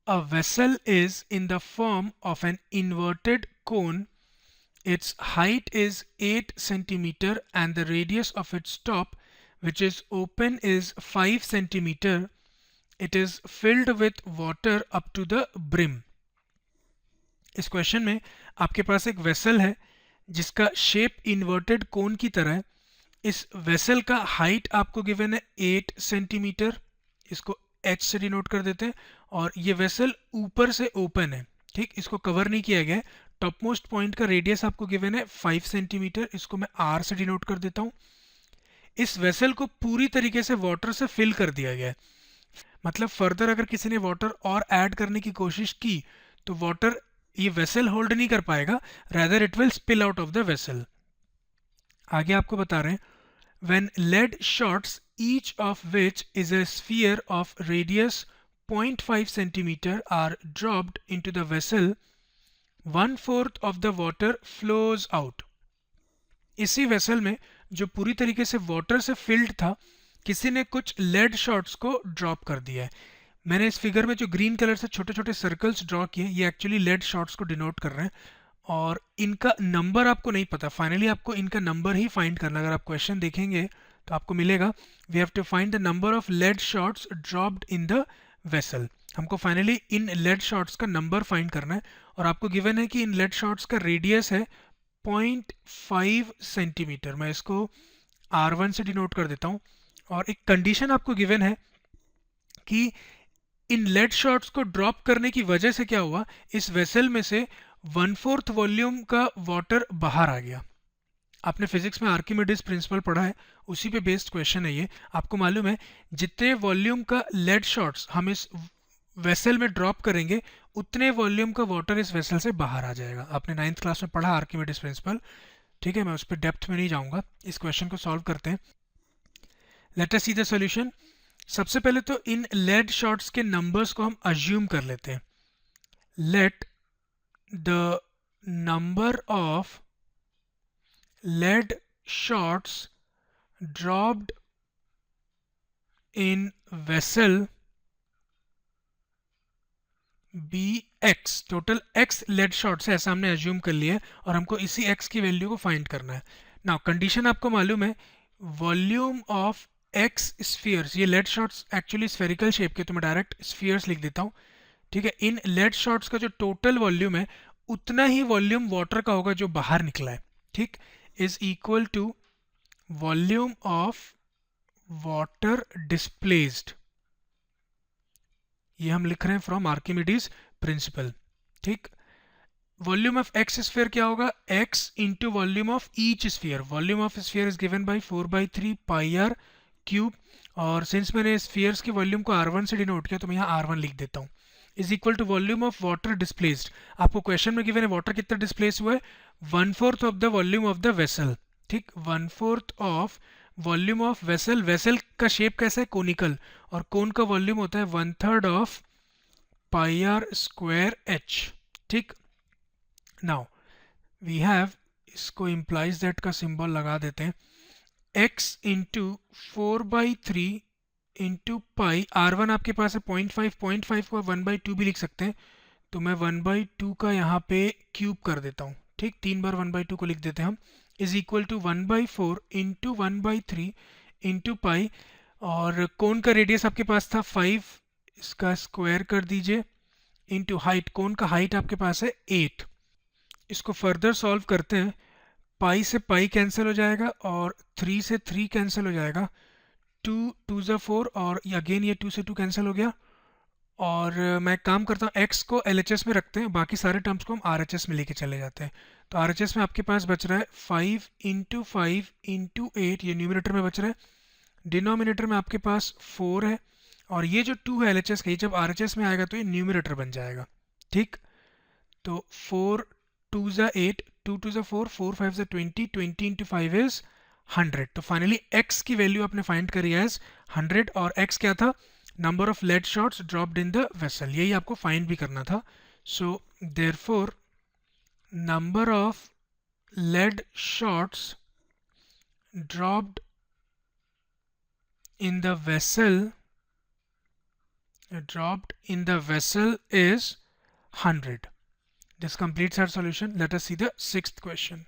A vessel is in the form of an inverted cone. Its height is 8 centimeter and the radius of its top, which is open, is 5 centimeter. It is filled with water up to the brim. इस question में आपके पास एक vessel है जिसका shape inverted कोन की तरह है। इस वेसल का हाइट आपको गिवन है 8 सेंटीमीटर, इसको h से डिनोट कर देते हैं, और ये वेसल ऊपर से ओपन है, ठीक, इसको कवर नहीं किया गया है। टॉप मोस्ट पॉइंट का रेडियस आपको गिवन है 5 सेंटीमीटर, इसको मैं r से डिनोट कर देता हूँ। इस वेसल को पूरी तरीके से वाटर से फिल कर दिया गया है, मतलब फर्दर अगर किसी ने वाटर और ऐड करने की कोशिश की तो वाटर ये वेसल होल्ड नहीं कर पाएगा, rather it will spill out of the vessel। आगे आपको बता रहे हैं when lead shots each of which is a sphere of radius 0.5 centimeter are dropped into the vessel, 1/4 of the water flows out। इसी vessel में जो पूरी तरीके से वाटर से फिल्ड था, किसी ने कुछ लेड शॉट्स को ड्रॉप कर दिया है। मैंने इस फिगर में जो ग्रीन कलर से छोटे छोटे सर्कल्स ड्रॉ किए, ये एक्चुअली लेड शॉट्स को डिनोट कर रहे हैं, और इनका नंबर आपको नहीं पता। फाइनली आपको इनका नंबर ही फाइंड करना। अगर आप क्वेश्चन देखेंगे तो आपको मिलेगा we have to find the number of lead shots dropped in the vessel. हमको फाइनली इन लेड शॉट्स का नंबर फाइंड करना है, और आपको गिवन है कि इन लेड शॉट्स का रेडियस है 0.5 सेंटीमीटर। मैं इसको R1 से डिनोट कर देता हूँ, और एक कंडीशन आपको गिवन है कि इन लेड शॉट्स को ड्रॉप करने की वजह से क्या हुआ, इस वेसल में से 1/4 वॉल्यूम का वाटर बाहर आ गया। आपने फिजिक्स में आर्किमिडीज प्रिंसिपल पढ़ा है, उसी पे बेस्ड क्वेश्चन है ये। आपको मालूम है जितने वॉल्यूम का लेड शॉट्स हम इस वेसल में ड्रॉप करेंगे, उतने वॉल्यूम का वाटर इस वेसल से बाहर आ जाएगा। आपने 9th क्लास में पढ़ा आर्किमिडीज प्रिंसिपल, ठीक है, मैं उस पर डेप्थ में नहीं जाऊंगा। इस क्वेश्चन को सॉल्व करते हैं। Let us see the solution. सबसे पहले तो इन लेड शॉट्स के नंबर्स को हम अज्यूम कर लेते हैं। Let the number of lead shots dropped in vessel be x। Total x lead shots है, ऐसा हमने assume कर लिया है, और हमको इसी x की वैल्यू को फाइंड करना है। नाउ कंडीशन आपको मालूम है, वॉल्यूम ऑफ x स्फीयर्स, ये lead shots actually spherical shape के, तो मैं डायरेक्ट स्फीयर्स लिख देता हूँ, ठीक है। इन लेड शॉट्स का जो टोटल वॉल्यूम है, उतना ही वॉल्यूम वाटर का होगा जो बाहर निकला है, ठीक, is equal to volume of water displaced. ये हम लिख रहे हैं फ्रॉम आर्किमिडीज प्रिंसिपल, ठीक। वॉल्यूम ऑफ एक्स स्फीयर क्या होगा, x into volume of each sphere. Volume of sphere is given by 4/3 pi r cube, और सिंस मैंने स्फीयर्स की वॉल्यूम को R1 से डिनोट किया तो मैं यहाँ R1 लिख देता हूँ, is equal to volume of water displaced. आपको क्वेश्चन में गिवन है वाटर कितना डिस्प्लेस हुआ है, 1/4 of the volume of the vessel, ठीक, 1/4 of volume of vessel. Vessel का शेप कैसा है, कोनिकल, और कोन का वॉल्यूम होता है 1/3 of pi r square h, ठीक। नाउ वी हैव, इसको इम्प्लाइज दैट का सिंबल लगा देते हैं, x into 4/3 into pi. R1 आपके पास है 0.5 को 1/2 भी लिख सकते हैं, तो मैं 1/2 का यहाँ पे क्यूब कर देता हूँ, ठीक, 3 बार 1/2 को लिख देते हैं हम, is equal to 1/4 into 1/3 into pi, और कोन का रेडियस आपके पास था 5, इसका स्क्वायर कर दीजिए, इंटू हाइट, कोन का हाइट आपके पास है 8। इसको फर्दर सॉल्व करते हैं, पाई से पाई कैंसिल हो जाएगा, और 3 से 3 कैंसिल हो जाएगा, 2 2 ज़ा 4, और अगेन ये 2 से 2 कैंसिल हो गया। और मैं काम करता हूँ, x को LHS में रखते हैं, बाकी सारे टर्म्स को हम RHS में लेके चले जाते हैं। तो RHS में आपके पास बच रहा है 5 इंटू 5 इंटू 8, ये न्यूमिनेटर में बच रहा है, डिनोमिनेटर में आपके पास 4 है, और ये जो 2 है LHS का, ये जब RHS में आएगा तो ये न्यूमिनेटर बन जाएगा, ठीक। तो 4 2 ज़ा 8, 2 2 ज़ा 4, 4 5 ज़ा 20, 20 इंटू 5 इज 100। तो फाइनली x की वैल्यू आपने फाइंड करी है 100, और x क्या था, number of lead shots dropped in the vessel, यही आपको फाइंड भी करना था। So therefore number of lead shots dropped in the vessel dropped in the vessel is 100. This completes our solution. Let us see the sixth question.